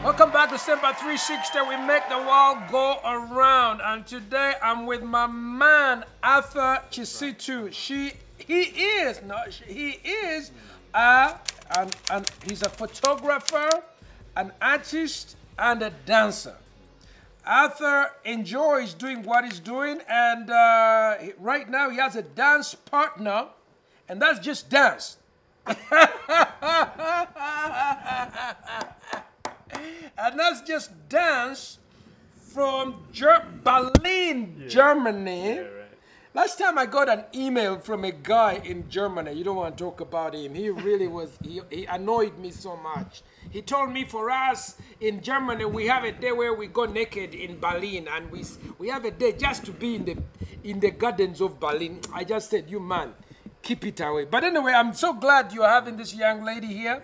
Welcome back to Sempa 360. We make the world go around. And today I'm with my man, Arthur Chisitu. He is he's a photographer, an artist, and a dancer. Arthur enjoys doing what he's doing, and right now he has a dance partner, and that's just dance. And that's just dance from Berlin, Germany. Yeah, right. Last time I got an email from a guy in Germany. You don't want to talk about him. He really was, he annoyed me so much. He told me for us in Germany, we have a day where we go naked in Berlin, and we have a day just to be in the gardens of Berlin. I just said, you man, keep it away. But anyway, I'm so glad you're having this young lady here.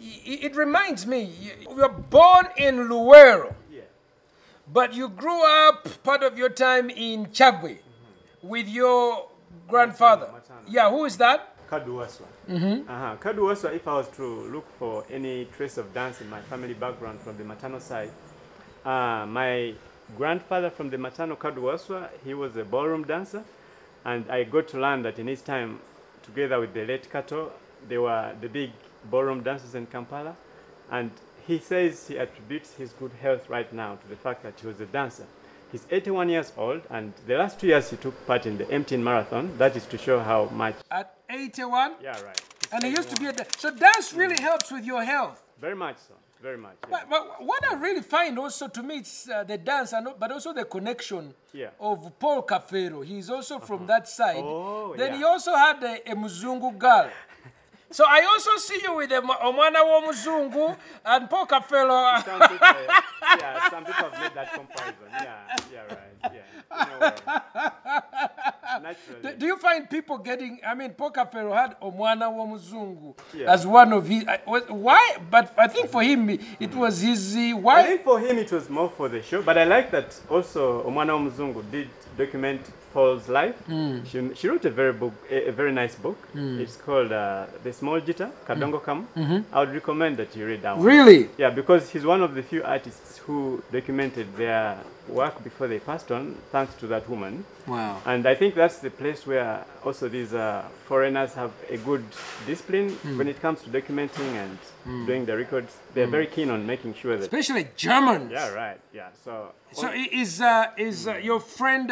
It reminds me, you were born in Luero, but you grew up part of your time in Chagwe with your grandfather. Yeah, who is that? Kaduwaswa. Kaduwaswa, if I was to look for any trace of dance in my family background from the maternal side, my grandfather from the maternal Kaduwaswa, he was a ballroom dancer, and I got to learn that in his time, together with the late Kato, they were the big ballroom dancers in Kampala, and he says he attributes his good health right now to the fact that he was a dancer. He's 81 years old, and the last 2 years he took part in the empty marathon. That is to show how much. At 81? Yeah, right. And he used to be a dancer. So dance really helps with your health. Very much so. Very much. Yeah. But what I really find also to me, it's the dance, but also the connection of Paul Kafero. He's also from that side. Oh, then he also had a Muzungu girl. So I also see you with Omwana wo Muzungu and Paul Kafero. Some people have made that comparison. Yeah, right. Yeah. Naturally. Do you find people getting, I mean, Paul Kafero had Omwana wo Muzungu as one of his, why? But I think for him, it was his, why? I think for him it was more for the show, but I like that also Omwana wo Muzungu did document Paul's life. She wrote a very nice book. It's called The Small Jitter, Kadongo Kam. I would recommend that you read that one. Really? Yeah, because he's one of the few artists who documented their work before they passed on, thanks to that woman. Wow. And I think that's the place where also these foreigners have a good discipline when it comes to documenting and doing the records. They're very keen on making sure that... Especially Germans. Yeah, right. Yeah. So is your friend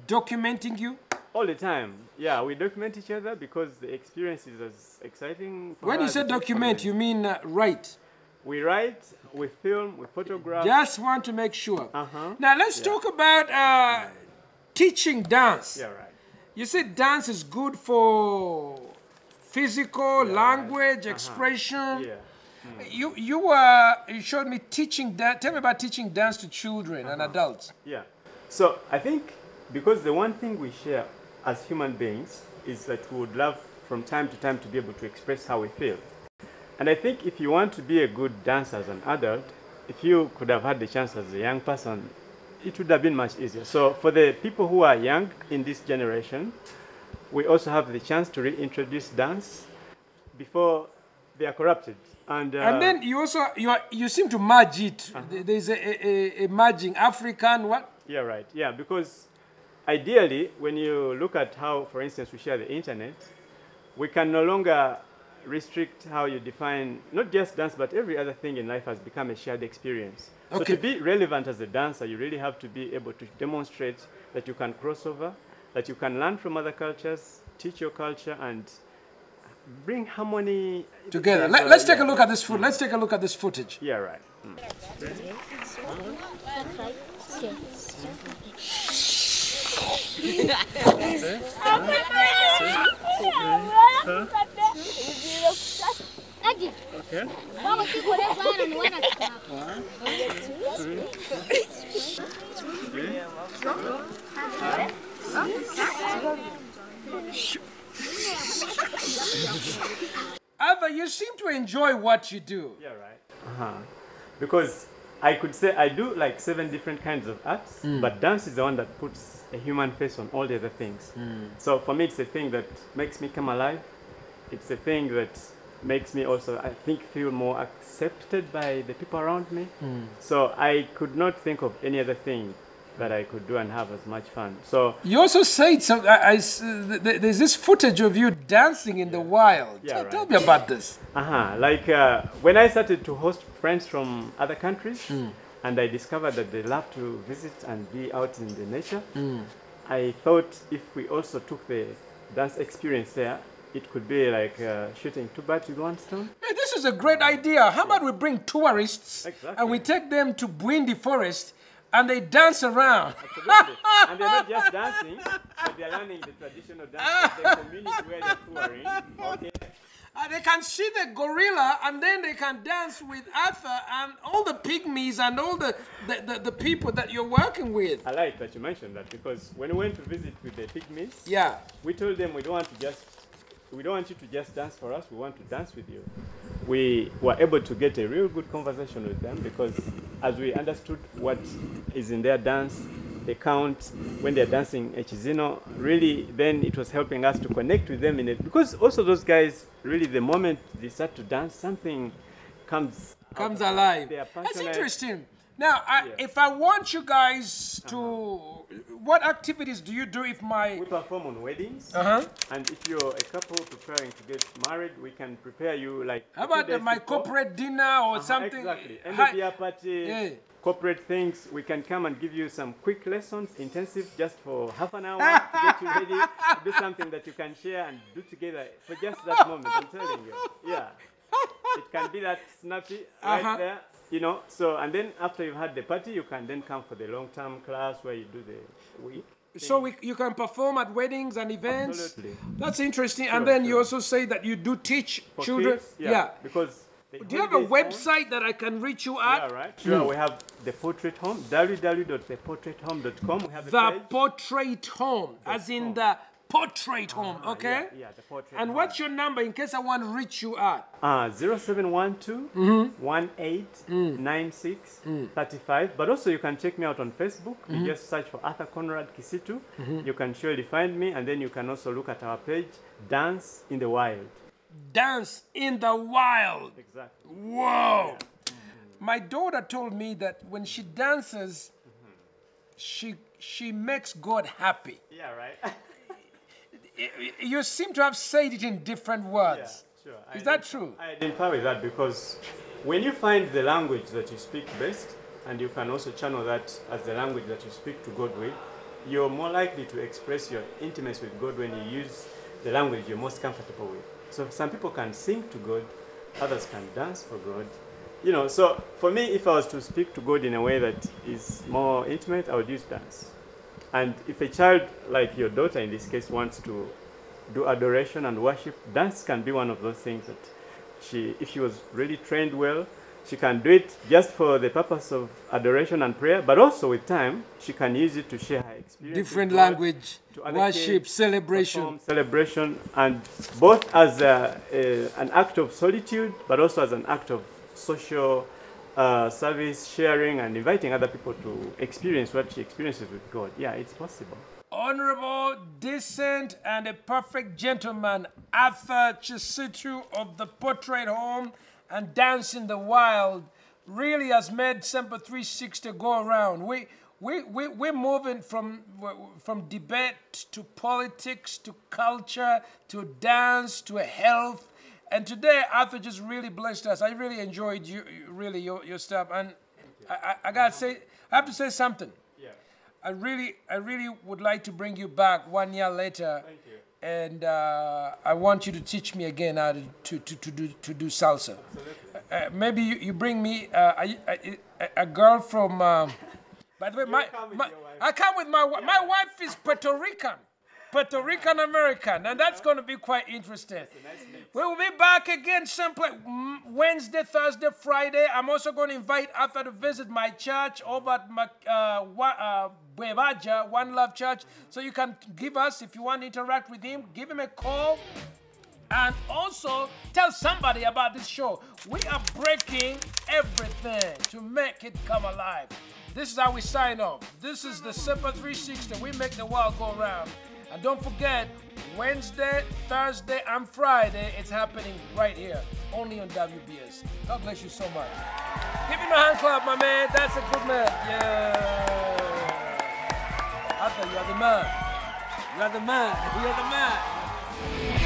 documenting you? All the time. Yeah, we document each other because the experience is as exciting. When you say document, you mean write? We write, we film, we photograph. Just want to make sure. Now let's talk about teaching dance. Yeah, right. You said dance is good for physical, language, expression. Yeah. You showed me teaching dance. Tell me about teaching dance to children and adults. Yeah. So I think because the one thing we share as human beings is that we would love from time to time to be able to express how we feel. And I think if you want to be a good dancer as an adult, if you could have had the chance as a young person, it would have been much easier. So for the people who are young in this generation, we also have the chance to reintroduce dance before they are corrupted. And then you also, you seem to merge it. There's a merging, African, what? Yeah, right. Yeah, because ideally, when you look at how, for instance, we share the internet, we can no longer restrict how you define, not just dance, but every other thing in life has become a shared experience. So to be relevant as a dancer, you really have to be able to demonstrate that you can cross over, that you can learn from other cultures, teach your culture, and bring harmony together. Let's take a look at this footage. Let's take a look at this footage. Yeah, right. Okay. Arthur, you seem to enjoy what you do. Yeah, right. Because I could say I do like 7 different kinds of arts, but dance is the one that puts a human face on all the other things. So for me, it's a thing that makes me come alive. It's a thing that makes me also, I think, feel more accepted by the people around me. So I could not think of any other thing that I could do and have as much fun. So you also said some. There's this footage of you dancing in the wild. Yeah, Tell right. me about this. like when I started to host friends from other countries, and I discovered that they love to visit and be out in the nature, I thought if we also took the dance experience there, it could be like shooting two birds with one stone. Hey, this is a great idea. How about we bring tourists and we take them to Bwindi Forest and they dance around? Absolutely. And they're not just dancing, but they're learning the traditional dance of the community where they're touring. Okay. They can see the gorilla and then they can dance with Arthur and all the pygmies and all the people that you're working with. I like that you mentioned that, because when we went to visit with the pygmies, we told them we don't want you to just dance for us, we want to dance with you. We were able to get a real good conversation with them, because as we understood what is in their dance, the count, when they're dancing Echizino, really then it was helping us to connect with them in it. Because also those guys, really the moment they start to dance, something comes alive. That's interesting. Now, if I want you guys to, what activities do you do if we perform on weddings, and if you're a couple preparing to get married, we can prepare you like. How about my corporate dinner or something? Exactly. End of year party, corporate things. We can come and give you some quick lessons, intensive, just for half an hour to get you ready to do something that you can share and do together for just that moment. I'm telling you, it can be that snappy right there. You know, so, and then after you've had the party, you can then come for the long-term class where you do the week. So you can perform at weddings and events? Absolutely. That's interesting. Sure, and then you also say that you do teach for children? Kids, because do you have a website that I can reach you at? Yeah, right. Sure, we have The Portrait Home, www.theportraithome.com. We have The Portrait Home, as in the portrait home, okay? Yeah, the portrait and home. What's your number in case I want to reach you at? 0712 1896 35. But also you can check me out on Facebook. You just search for Arthur Conrad Kisitu. You can surely find me, and then you can also look at our page, Dance in the Wild. Dance in the Wild. Exactly. Whoa. Yeah. My daughter told me that when she dances, she makes God happy. Yeah, right. You seem to have said it in different words. Yeah, sure. Is that true? I identify with that, because when you find the language that you speak best, and you can also channel that as the language that you speak to God with, you're more likely to express your intimacy with God when you use the language you're most comfortable with. So some people can sing to God, others can dance for God. You know, so for me, if I was to speak to God in a way that is more intimate, I would use dance. And if a child, like your daughter in this case, wants to do adoration and worship, dance can be one of those things that if she was really trained well, she can do it just for the purpose of adoration and prayer, but also with time, she can use it to share her experience. Different language, worship, kids, celebration. Celebration, and both as an act of solitude, but also as an act of social service, sharing, and inviting other people to experience what she experiences with God. Yeah, it's possible. Honorable, decent, and a perfect gentleman, Arthur Kisitu of the Portrait Home and Dance in the Wild, really has made Sempa 360 go around. We're moving from debate to politics to culture to dance to health. And today, Arthur just really blessed us. I really enjoyed your stuff. And I gotta say, I have to say something. Yeah. I really would like to bring you back 1 year later. Thank you. And I want you to teach me again how to do salsa. Absolutely. Maybe you bring me a girl from. By the way, I come with my wife. My wife is Puerto Rican American, and that's going to be quite interesting. We will be back again someplace Wednesday, Thursday, Friday. I'm also going to invite Arthur to visit my church over at Bwebaja, One Love Church. So you can give us, if you want to interact with him, give him a call. And also tell somebody about this show. We are breaking everything to make it come alive. This is how we sign off. This is the Sempa 360. We make the world go round. And don't forget, Wednesday, Thursday, and Friday, it's happening right here, only on WBS. God bless you so much. Give him a hand clap, my man. That's a good man. Yeah. Arthur, you're the man. You're the man. You're the man.